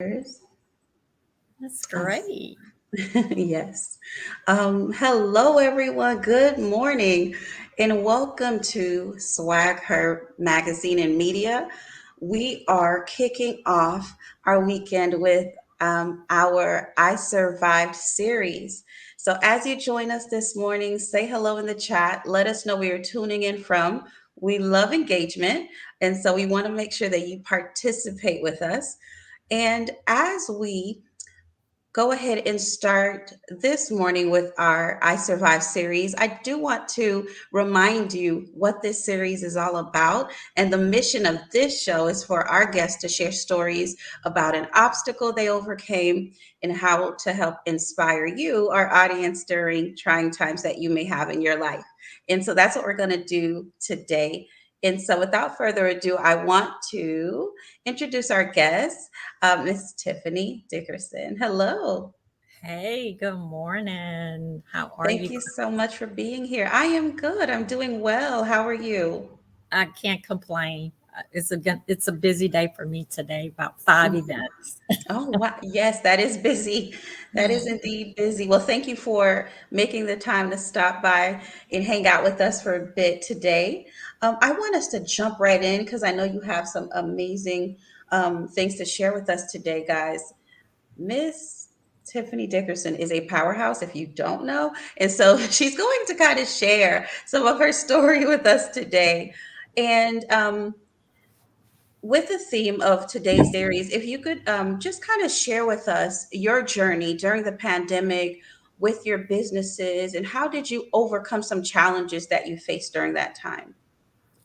That's Oh, great. yes. Hello, everyone. Good morning, and welcome to Swag Her Magazine and Media. We are kicking off our weekend with our I Survived series. So, as you join us this morning, say hello in the chat. Let us know where you're tuning in from. We love engagement, and so we want to make sure that you participate with us. And as we go ahead and start this morning with our I Survive series, I do want to remind you what this series is all about. And the mission of this show is for our guests to share stories about an obstacle they overcame and how to help inspire you, our audience, during trying times that you may have in your life. And so that's what we're going to do today. And so, without further ado, I want to introduce our guest. Miss Tiffany Dickerson. Hello. Hey, good morning. How are Thank you? you so much for being here. I am good. I'm doing well. How are you? I can't complain. It's a busy day for me today, about five Mhm. events. Oh, wow. Yes, that is busy. That is indeed busy. Well, thank you for making the time to stop by and hang out with us for a bit today. I want us to jump right in because I know you have some amazing things to share with us today, guys. Miss Tiffany Dickerson is a powerhouse if you don't know. And so she's going to kind of share some of her story with us today. And with the theme of today's series, if you could just kind of share with us your journey during the pandemic with your businesses and how did you overcome some challenges that you faced during that time?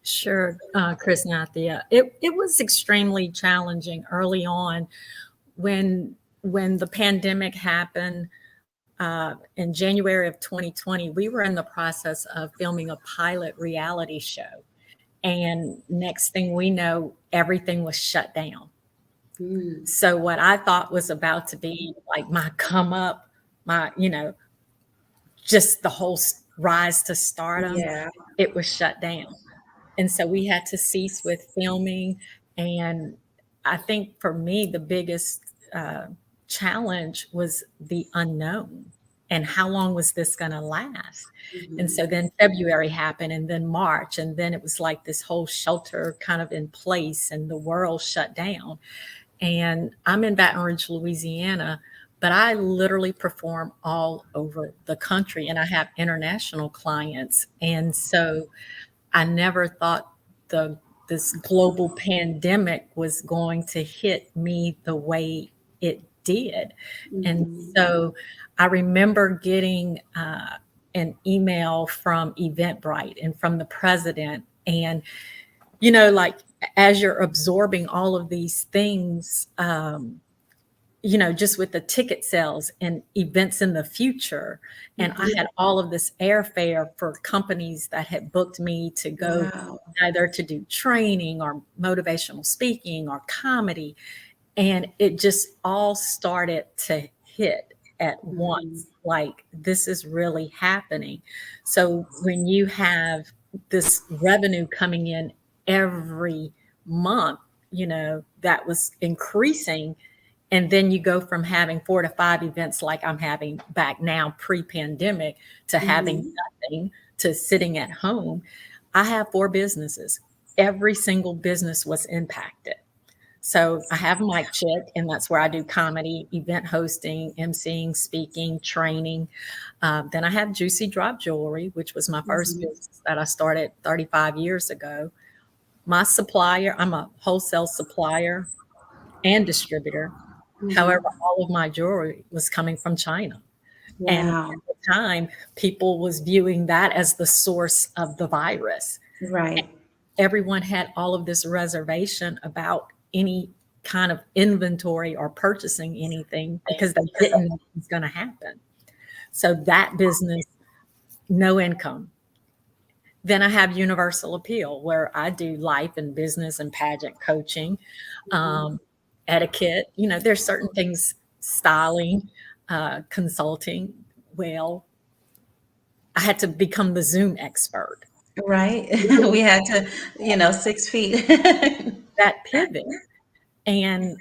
Sure, Chris Nathia. It was extremely challenging early on when the pandemic happened in January of 2020. We were in the process of filming a pilot reality show, and next thing we know, everything was shut down. Mm, So what I thought was about to be like my come up, my, just the whole rise to stardom, yeah. it was shut down. And so we had to cease with filming. And I think for me, the biggest uh, challenge was the unknown and how long was this going to last. And Mhm. so then February happened, and then March, and then it was like this whole shelter kind of in place, and the world shut down. And I'm in Baton Rouge, Louisiana, but I literally perform all over the country and I have international clients. And so I never thought the this global pandemic was going to hit me the way it did. And Mhm. so I remember getting an email from Eventbrite and from the president, and like as you're absorbing all of these things, just with the ticket sales and events in the future. And I Mhm. had all of this airfare for companies that had booked me to go Wow. either to do training or motivational speaking or comedy. And it just all started to hit at Mhm. once. Like, this is really happening. So when you have this revenue coming in every month, that was increasing, and then you go from having 4 to 5 events like I'm having back now pre-pandemic to having Mhm. nothing, to sitting at home. I have 4 businesses. Every single business was impacted. So I have Mic Chick, and that's where I do comedy, event hosting, emceeing, speaking, training. Then I have Juicy Drop Jewelry, which was my first Mhm. business that I started 35 years ago. My supplier, I'm a wholesale supplier and distributor. However, Mhm. all of my jewelry was coming from China. And Wow. at the time, people was viewing that as the source of the virus. Right. Everyone had all of this reservation about any kind of inventory or purchasing anything because they didn't know what was going to happen. So that business, no income. Then I have Universal Appeal, where I do life and business and pageant coaching, Mhm. um, etiquette. There's certain things, styling, consulting. Well, I had to become the Zoom expert. Right. Literally We had to, 6 feet. that pivot. And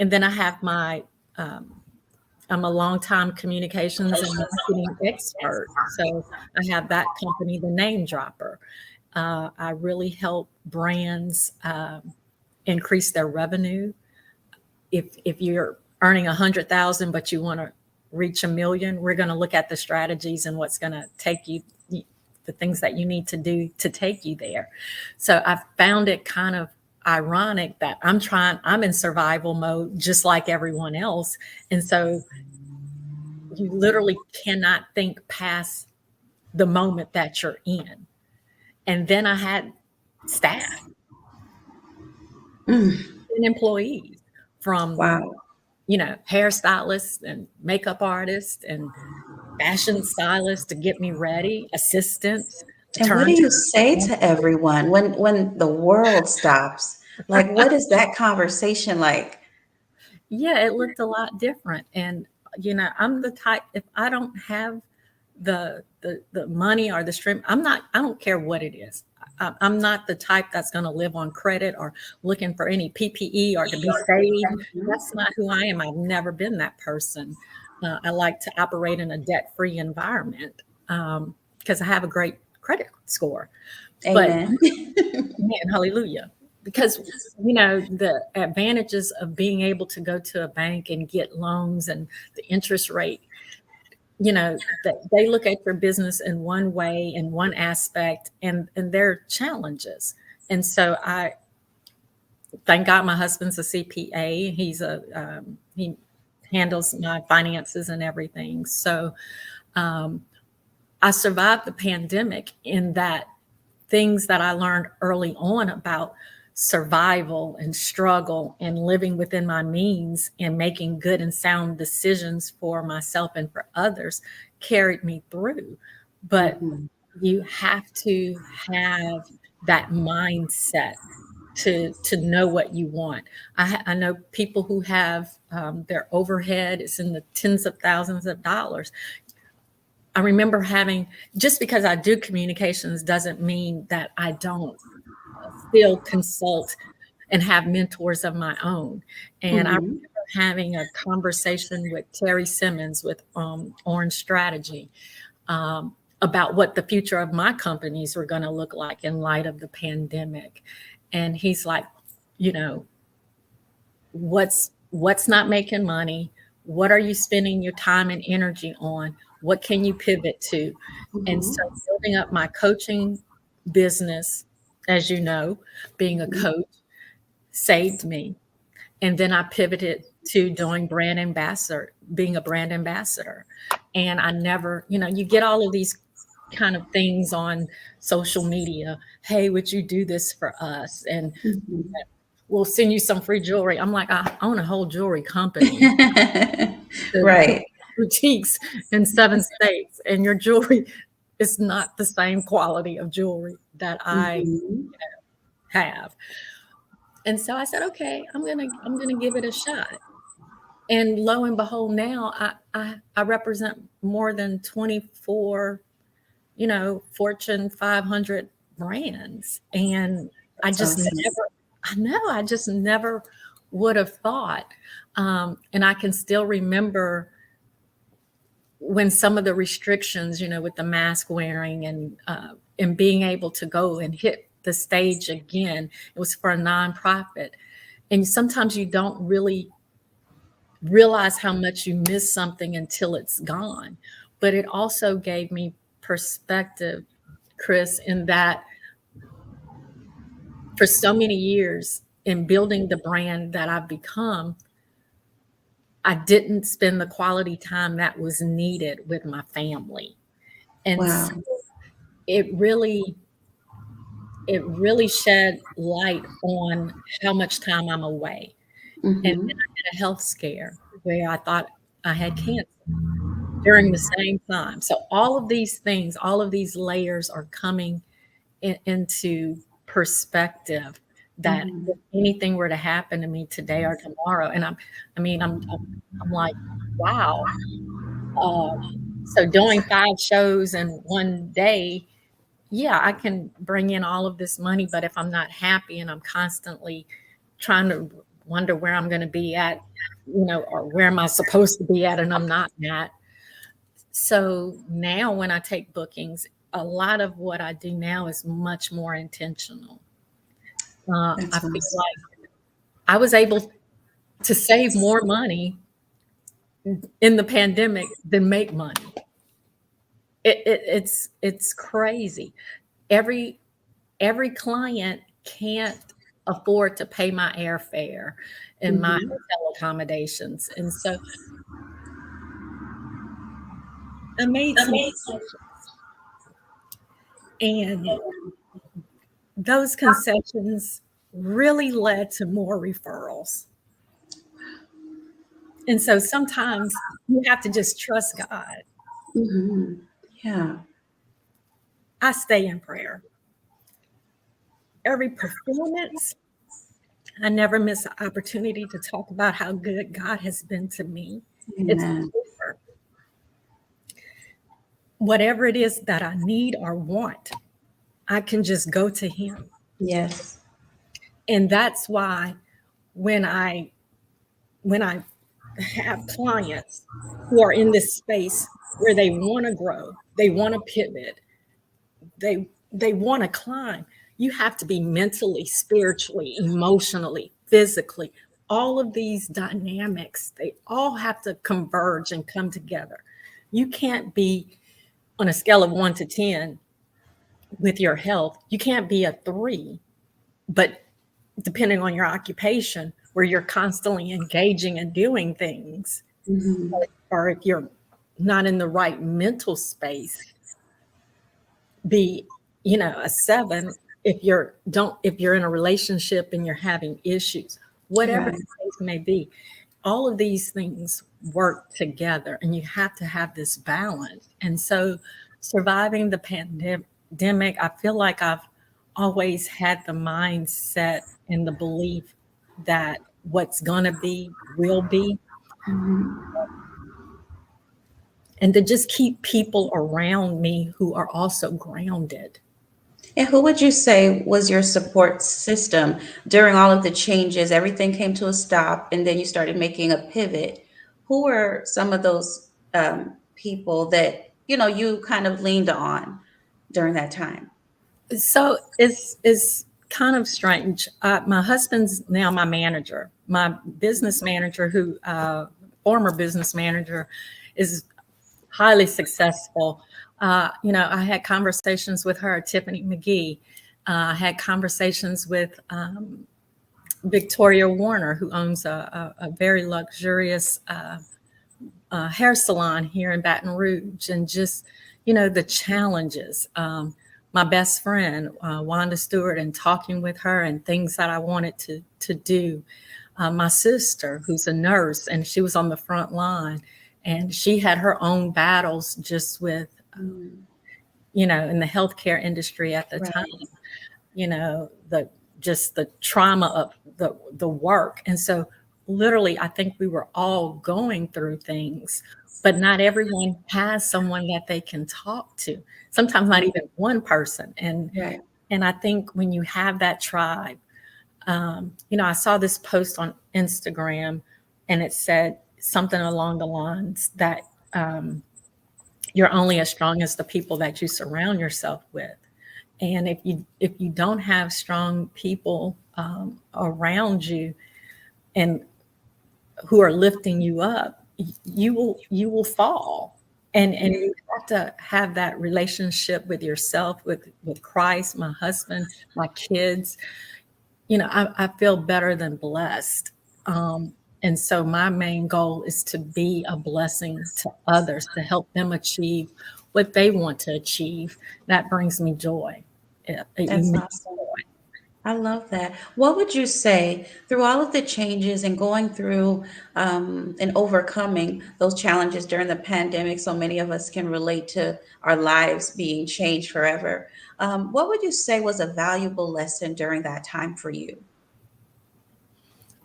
and then I have my, I'm a longtime communications and marketing expert. So I have that company, the Name Dropper. I really help brands increase their revenue. If you're earning 100,000 but you want to reach 1 million, we're going to look at the strategies and what's going to take you, the things that you need to do to take you there. So I found it kind of ironic that I'm in survival mode just like everyone else. And so you literally cannot think past the moment that you're in. And then I had staff Mm, and employees, from, wow. hairstylists and makeup artists and fashion stylists to get me ready, assistants to And what turn do to. you say to everyone when the world stops? Like, what is that conversation like? Yeah, it looked a lot different. And I'm the type, if I don't have the money or the strength, I don't care what it is. I'm not the type that's going to live on credit or looking for any PPE or to be saved. That's not who I am. I've never been that person. I like to operate in a debt-free environment, because I have a great credit score. But Amen. man, hallelujah. Because, the advantages of being able to go to a bank and get loans and the interest rate, that they look at your business in one way, in one aspect, and their challenges. And so I thank God my husband's a CPA. He handles my finances and everything. So I survived the pandemic in that things that I learned early on about survival and struggle and living within my means and making good and sound decisions for myself and for others carried me through. But Mhm. you have to have that mindset to know what you want. I know people who have, their overhead is in the tens of thousands of dollars. I remember having, just because I do communications doesn't mean that I don't still consult and have mentors of my own. And I remember Mhm. having a conversation with Terry Simmons with Orange Strategy, about what the future of my companies were going to look like in light of the pandemic. And he's like, you know, what's not making money? What are you spending your time and energy on? What can you pivot to? And so Mhm. building up my coaching business, as you know, being a coach saved me. And then I pivoted to doing brand ambassador, being a brand ambassador. And I never, you get all of these kind of things on social media. Hey, would you do this for us? And Mhm. we'll send you some free jewelry. I'm like, I own a whole jewelry company, the Right. boutiques in 7 states, and your jewelry is not the same quality of jewelry that I Mhm. have. And so I said, okay, I'm gonna give it a shot. And lo and behold, now I represent more than 24, Fortune 500 brands. And I That's just awesome. never, I know, I just never would have thought. And I can still remember when some of the restrictions, with the mask wearing and being able to go and hit the stage again. It was for a nonprofit. And sometimes you don't really realize how much you miss something until it's gone. But it also gave me perspective, Chris, in that for so many years in building the brand that I've become, I didn't spend the quality time that was needed with my family. And so Wow. it really it really shed light on how much time I'm away. And then Mhm. I had a health scare where I thought I had cancer during the same time. So all of these things, all of these layers are coming into perspective, that if Mhm. anything were to happen to me today or tomorrow, and I'm like, wow. Uh, so doing 5 shows in one day, yeah, I can bring in all of this money, but if I'm not happy and I'm constantly trying to wonder where I'm going to be at, or where am I supposed to be at and I'm not at. So now when I take bookings, a lot of what I do now is much more intentional. I That's feel awesome. like I was able to save more money in the pandemic than make money. It's crazy. Every every client can't afford to pay my airfare and my Hmm. hotel accommodations, and so I made some concessions, and those concessions really led to more referrals. And so sometimes you have to just trust God. Hmm. Yeah. I stay in prayer. Every performance, I never miss an opportunity to talk about how good God has been to me. It's Amen. over. Whatever it is that I need or want, I can just go to Him. Yes. And that's why when I when I have clients who are in this space where they want to grow, they want to pivot, they want to climb, you have to be mentally, spiritually, emotionally, physically, all of these dynamics, they all have to converge and come together. You can't be on a scale of 1 to 10 with your health, you can't be a 3, but depending on your occupation where you're constantly engaging and doing things, Hmm. or if you're not in the right mental space, be a 7. If you're in a relationship and you're having issues, whatever Right. the case may be, all of these things work together and you have to have this balance. And so surviving the pandemic, I feel like I've always had the mindset and the belief that what's going to be will be, Hmm. and to just keep people around me who are also grounded. And who would you say was your support system during all of the changes? Everything came to a stop, and then you started making a pivot. Who were some of those people that you kind of leaned on during that time? So it's kind of strange. My husband's now my manager. My business manager, who former business manager, is highly successful. I had conversations with her, Tiffany McGee. I had conversations with Victoria Warner, who owns a very luxurious hair salon here in Baton Rouge, and just the challenges. My best friend Wanda Stewart, and talking with her and things that I wanted to do. My sister, who's a nurse, and she was on the front line, and she had her own battles just with Mm, in the healthcare industry at the time. right. The just the trauma of the work. And so literally I think we were all going through things, but not everyone has someone that they can talk to, sometimes not even one person. and Right. and I think when you have that tribe, I saw this post on Instagram, and it said something along the lines that you're only as strong as the people that you surround yourself with. And if you don't have strong people around you and who are lifting you up, you will fall. And Yeah. you have to have that relationship with yourself, with Christ, my husband, my kids. I feel better than blessed. And so my main goal is to be a blessing to others, to help them achieve what they want to achieve. That brings me joy, a That's immense awesome. joy. I love that. What would you say through all of the changes and going through and overcoming those challenges during the pandemic? So many of us can relate to our lives being changed forever. What would you say was a valuable lesson during that time for you?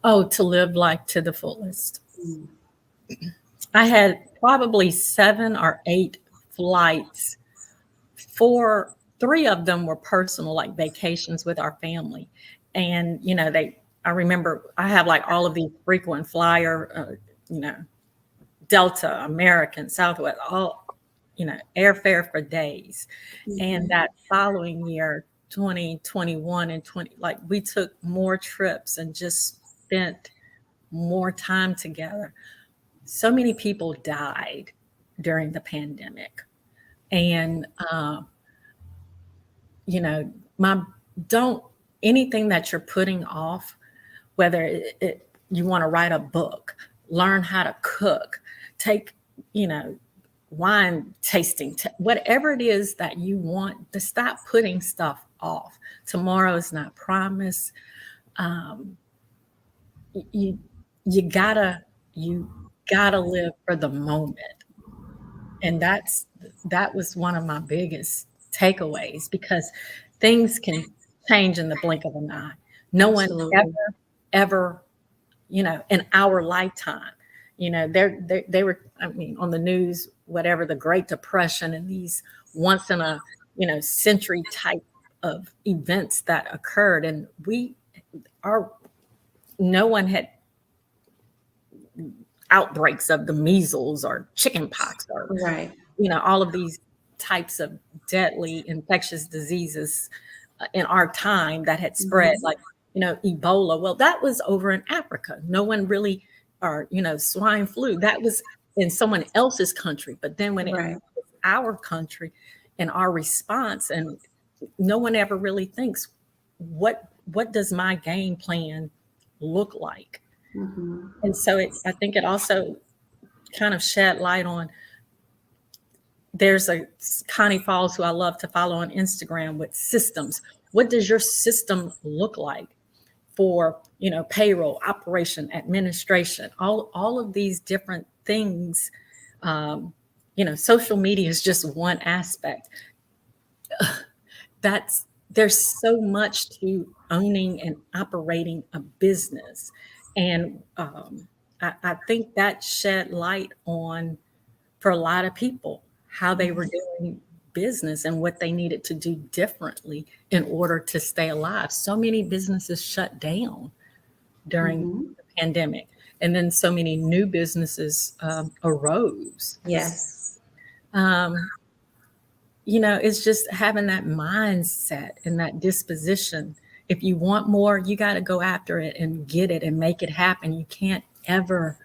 Oh, to live life to the fullest. Mm. I had probably 7 or 8 flights. Three of them were personal, like vacations with our family. And, I remember I have like all of these frequent flyer, you know, Delta, American, Southwest, all, you know, airfare for days. And Mhm. that following year, 2021 and 20, like we took more trips and just spent more time together. So many people died during the pandemic. And, you know, my, don't, anything that you're putting off, whether you want to write a book, learn how to cook, take, you know, wine tasting, whatever it is that you want, to stop putting stuff off. Tomorrow is not promised. Um, you you gotta you gotta live for the moment, and that was one of my biggest takeaways because things can change in the blink of an eye. No one Absolutely. ever, you know, in our lifetime. You know, they were, I mean, on the news, whatever, the Great Depression and these once in a, you know, century type of events that occurred. And we are, no one had outbreaks of the measles or chicken pox or, Right. you know, all of these types of deadly infectious diseases in our time that had spread, Mhm. like, you know, Ebola. Well, that was over in Africa. No one really, or, you know, swine flu, that was in someone else's country. But then when it Right. was our country and our response, and no one ever really thinks, what does my game plan look like? Mhm. And so I think it also kind of shed light on, there's a Connie Falls who I love to follow on Instagram with systems. What does your system look like for, you know, payroll, operation, administration, all of these different things? You know, social media is just one aspect. That's There's so much to owning and operating a business, and I think that shed light on, for a lot of people, how they were doing business and what they needed to do differently in order to stay alive. So many businesses shut down during Mhm. the pandemic, and then so many new businesses arose. Yes. Um, you know, it's just having that mindset and that disposition. If you want more, you got to go after it and get it and make it happen. You can't ever,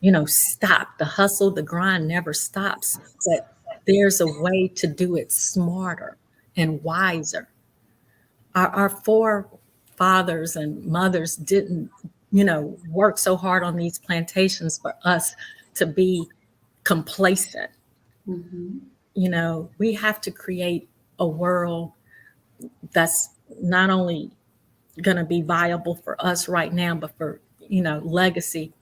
you know, stop. The hustle, the grind never stops, but there's a way to do it smarter and wiser. Our forefathers and mothers didn't, you know, work so hard on these plantations for us to be complacent. Mhm. You know, we have to create a world that's not only going to be viable for us right now, but for, you know, legacy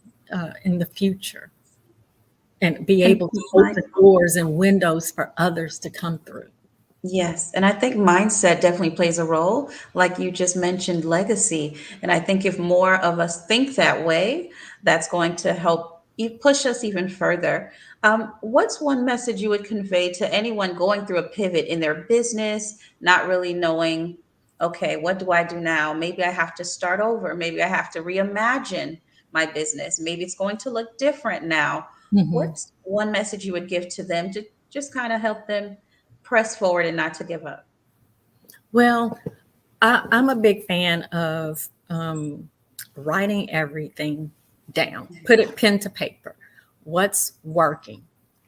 in the future, and be And able to open doors and windows for others to come through. yes, and I think mindset definitely plays a role, like you just mentioned, legacy. And I think if more of us think that way, that's going to help push us even further. What's one message you would convey to anyone going through a pivot in their business, not really knowing, okay, what do I do now? Maybe I have to start over. Maybe I have to reimagine my business. Maybe it's going to look different now. Mhm. What's one message you would give to them to just kind of help them press forward and not to give up? Well, I'm a big fan of writing everything down, put it pen to paper. What's working?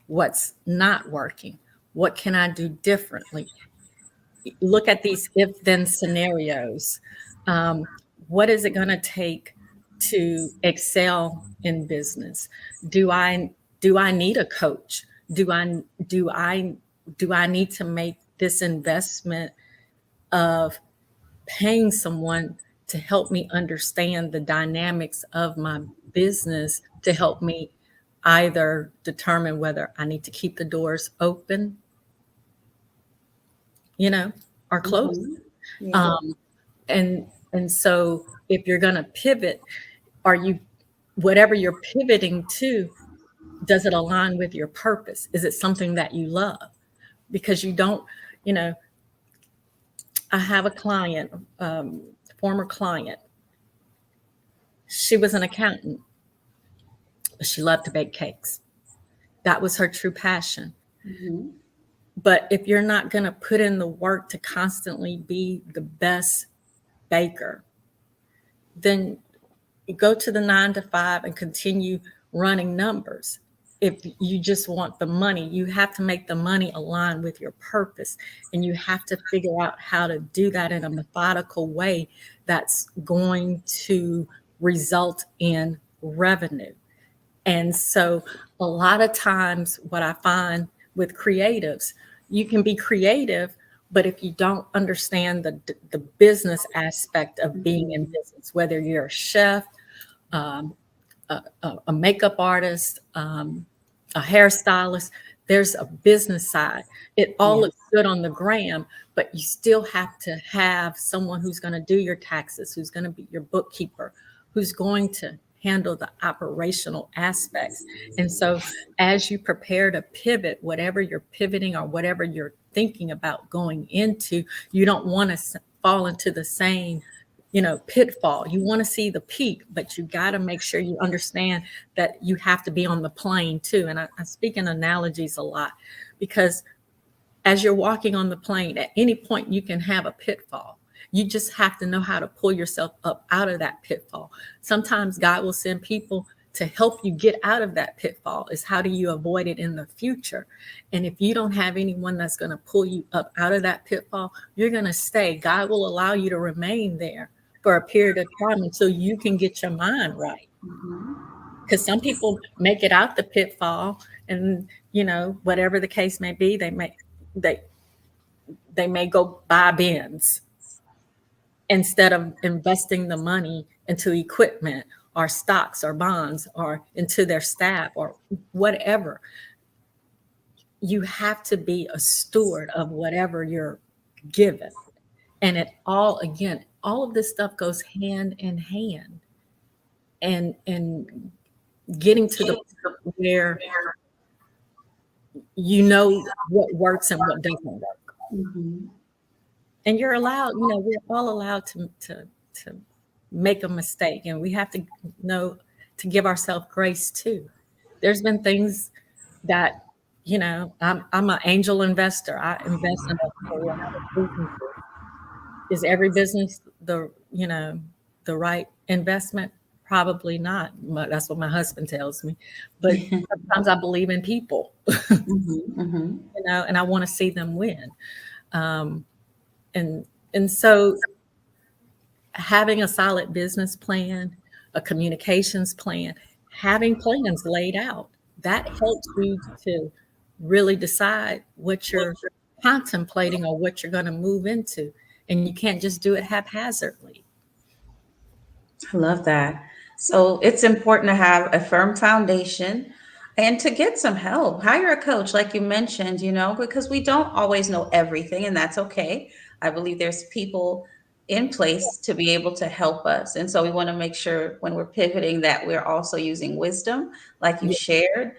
What's not working? What can I do differently? Look at these if then scenarios. Um, what is it going to take to excel in business? Do I need a coach? Do I do I do I need to make this investment of paying someone to help me understand the dynamics of my business, to help me either determine whether I need to keep the doors open, you know, or close them? Mhm. Yeah. Um, and so if you're going to pivot, are you, whatever you're pivoting to, does it align with your purpose? Is it something that you love? Because you don't, you know, I have a client, former client. She was an accountant, but she loved to bake cakes. That was her true passion. Mhm. But if you're not going to put in the work to constantly be the best baker, then you go to the 9 to 5 and continue running numbers. If you just want the money, you have to make the money align with your purpose. And you have to figure out how to do that in a methodical way that's going to result in revenue. And so, a lot of times, what I find with creatives, you can be creative, but if you don't understand the business aspect of being in Mhm. business, whether you're a chef, um, a makeup artist, a hairstylist, there's a business side. It all looks Yes. good on the gram, but you still have to have someone who's going to do your taxes, who's going to be your bookkeeper, who's going to handle the operational aspects. And so, as you prepare to pivot, whatever you're pivoting or whatever you're thinking about going into, you don't want to fall into the same pitfall. You want to see the peak, but you got to make sure you understand that you have to be on the plane too. And I speak in analogies a lot, because as you're walking on the plane, at any point you can have a pitfall. You just have to know how to pull yourself up out of that pitfall. Sometimes God will send people to help you get out of that pitfall. Is how do you avoid it in the future? And if you don't have anyone that's going to pull you up out of that pitfall, you're going to stay. God will allow you to remain there for a period of time until you can get your mind right. Mhm. Because some people make it out the pitfall, and whatever the case may be, they they may go buy bins instead of investing the money into equipment or stocks or bonds or into their staff or whatever. You have to be a steward of whatever you're given. And it all, again, all of this stuff goes hand in hand. And getting to the point where you know what works and what doesn't work. Mhm. And you're allowed, we're all allowed to make a mistake, and we have to know to give ourselves grace too. There's been things that, I'm an angel investor. I invest in a lot of businesses. Is every business the right investment? Probably not. That's what my husband tells me. But sometimes I believe in people, Mhm. Mhm. and I want to see them win. Um, and and so, having a solid business plan, a communications plan, having plans laid out, that helps you to really decide what you're contemplating or what you're going to move into. And you can't just do it haphazardly. I love that. So it's important to have a firm foundation and to get some help. Hire a coach, like you mentioned, because we don't always know everything, and that's okay. I believe there's people in place to be able to help us. And so we want to make sure when we're pivoting that we're also using wisdom, like you Yeah. shared,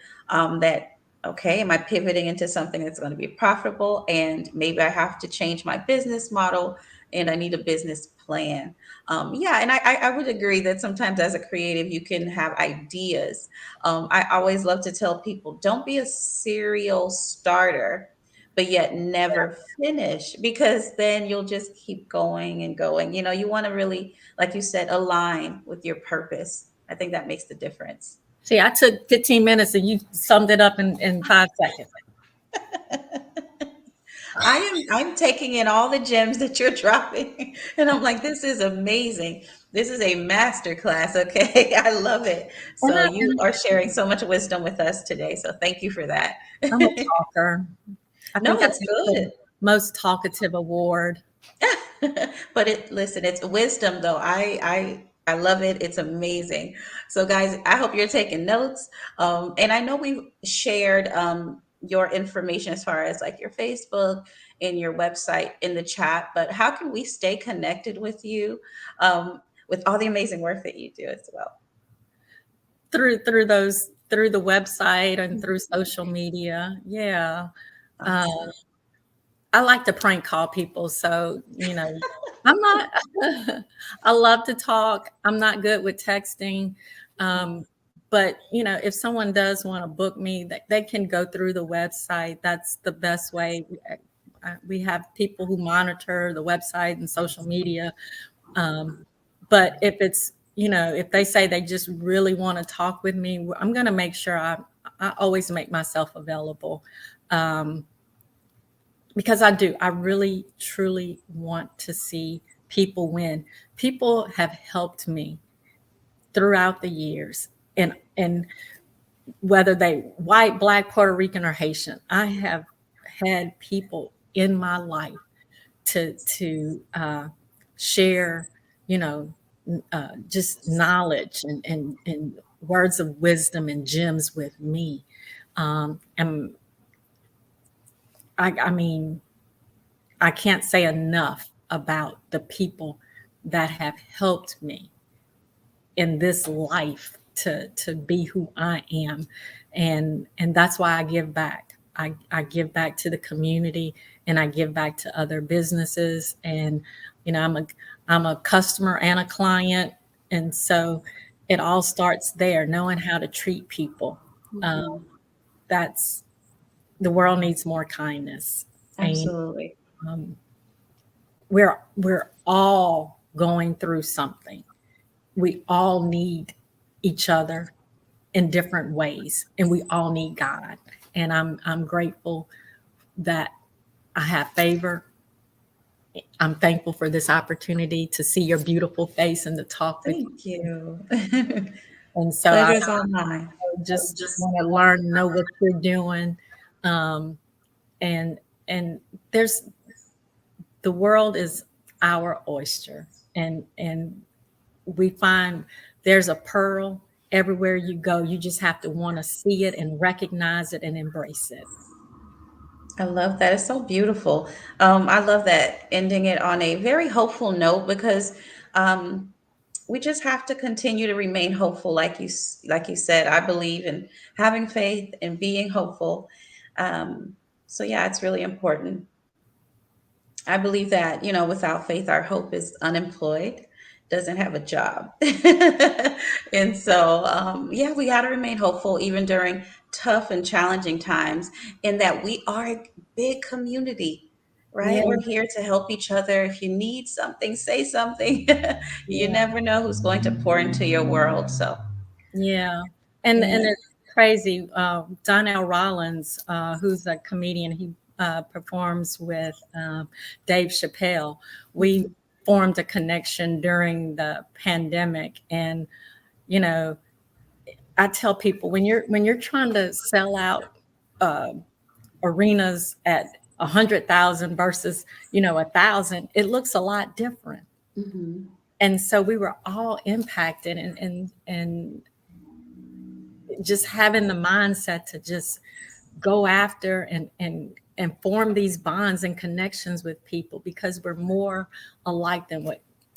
that, okay, am I pivoting into something that's going to be profitable? And maybe I have to change my business model and I need a business plan. Yeah, and I would agree that sometimes as a creative, you can have ideas. I always love to tell people don't be a serial starter, but yet never finish, because then you'll just keep going and going. You want to really, like you said, align with your purpose. I think that makes the difference. See, I took 15 minutes and you summed it up in 5 seconds. I'm taking in all the gems that you're dropping, and I'm like, this is amazing. This is a master class. Okay, I love it. And, So you are sharing so much wisdom with us today. So thank you for that. I'm a talker. I No, think I it's take good. the most talkative award. But listen, it's wisdom though. I love it. It's amazing. So guys, I hope you're taking notes. And I know we've shared your information as far as like your Facebook and your website in the chat, but how can we stay connected with you with all the amazing work that you do as well? Through the website and through social media. Yeah. Uh, Awesome. I like to prank call people, so I'm not. I love to talk. I'm not good with texting. Um, but if someone does want to book me, that they can go through the website. That's the best way. We have people who monitor the website and social media. Um, but if they say they just really want to talk with me, I'm going to make sure I always make myself available. Um, because I do. I really, truly want to see people win. People have helped me throughout the years, and whether they white, black, Puerto Rican, or Haitian, I have had people in my life to share, you know, just knowledge and words of wisdom and gems with me. And I mean, I can't say enough about the people that have helped me in this life to be who I am. And that's why I give back. I give back to the community, and I give back to other businesses. And I'm a customer and a client. And so it all starts there, knowing how to treat people. Uh, Mhm. that's The world needs more kindness. And Absolutely. um, we're all going through something. We all need each other in different ways, and we all need God. And I'm grateful that I have favor. I'm thankful for this opportunity to see your beautiful face and to talk with Thank you. you. And so I Pleasure is all mine. just want to learn, know what you're doing. Um, and and there's the world is our oyster, and we find there's a pearl everywhere you go. You just have to want to see it and recognize it and embrace it. I love that. It's so beautiful. I love that ending it on a very hopeful note because um, we just have to continue to remain hopeful, like you said. I believe in having faith and being hopeful. So yeah, it's really important. I believe that, without faith, our hope is unemployed, doesn't have a job. And so, yeah, we got to remain hopeful even during tough and challenging times, in that we are a big community, Yeah, right? We're here to help each other. If you need something, say something. You yeah, never know who's going to pour into your world. So, yeah. And yeah. it's crazy. Donnell Rollins, who's a comedian, he performs with Dave Chappelle. We Mhm. formed a connection during the pandemic, and you know, I tell people when you're trying to sell out uh, arenas at 100,000 versus 1,000, it looks a lot different. Mhm. And so we were all impacted, and just having the mindset to just go after and form these bonds and connections with people, because we're more alike than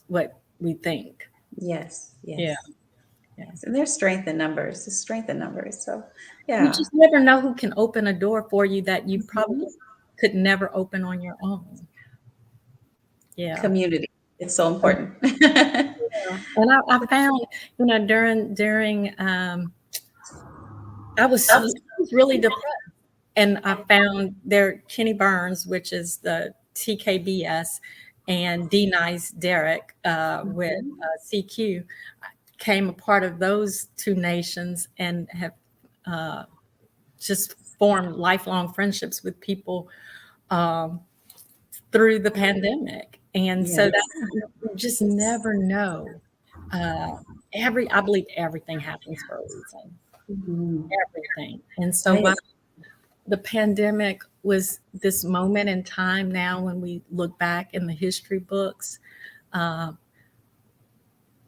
what we think. Yes, Yeah, yes, yeah. yes. And there's strength in numbers. There's strength in numbers. So, You yeah. just never know who can open a door for you that you Mhm. probably could never open on your own. Yeah. Community. It's so And important. I found, during I was really depressed, and I found there Kenny Burns, which is the TKBS, and D Nice Derek with Mhm. CQ, came a part of those two nations and have uh, just formed lifelong friendships with people um, through the pandemic. And so that Yes. you just never know. Uh, I believe everything happens for a reason. Mhm. Everything. And so I while the pandemic was this moment in time, now when we look back in the history books, uh,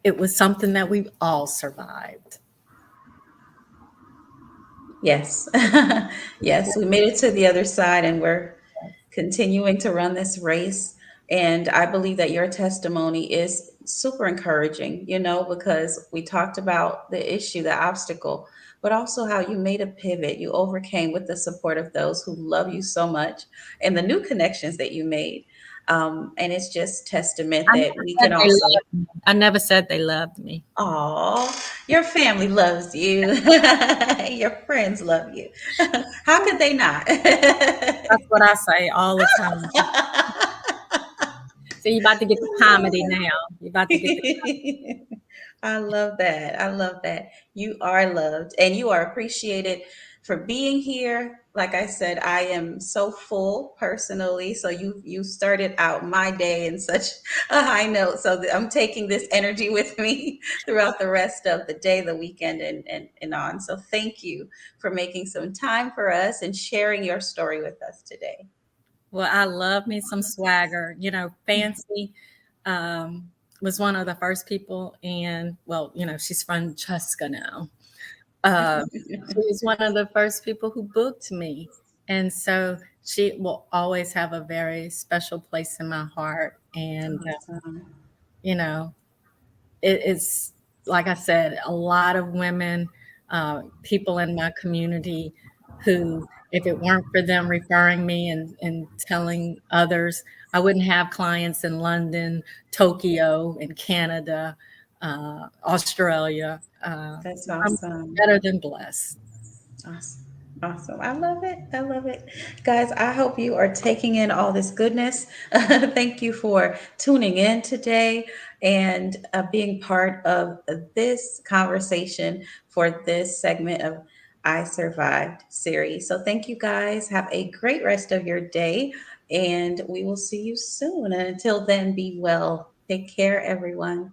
it was something that we've all survived. Yes. Yes, we made it to the other side and we're continuing to run this race. And I believe that your testimony is super encouraging, because we talked about the issue, the obstacle, but also how you made a pivot. You overcame with the support of those who love you so much and the new connections that you made. And it's just testament I that never we said can they also, loved me. I never said they loved me. oh, your family loves you. Your friends love you. How could they not? That's what I say all the time. So you about to get the comedy now. You about to get the I love that. I love that. You are loved and you are appreciated for being here. Like I said, I am so full personally. So you started out my day in such a high note. So that I'm taking this energy with me throughout the rest of the day, the weekend, and on. So thank you for making some time for us and sharing your story with us today. well, I love me some swagger. You know, Fancy was one of the first people, and well, you know, she's from Chuska now. Uh, she was one of the first people who booked me, and so she will always have a very special place in my heart. And Awesome. you know, it's like I said, a lot of women, people in my community who, if it weren't for them referring me and telling others, I wouldn't have clients in London, Tokyo, and Canada, Australia. That's I'm awesome. better than blessed. Awesome. Awesome. I love it. I love it. Guys, I hope you are taking in all this goodness. Thank you for tuning in today and being part of this conversation for this segment of I Survived series. So, thank you guys. Have a great rest of your day, and we will see you soon. And until then, be well. Take care, everyone.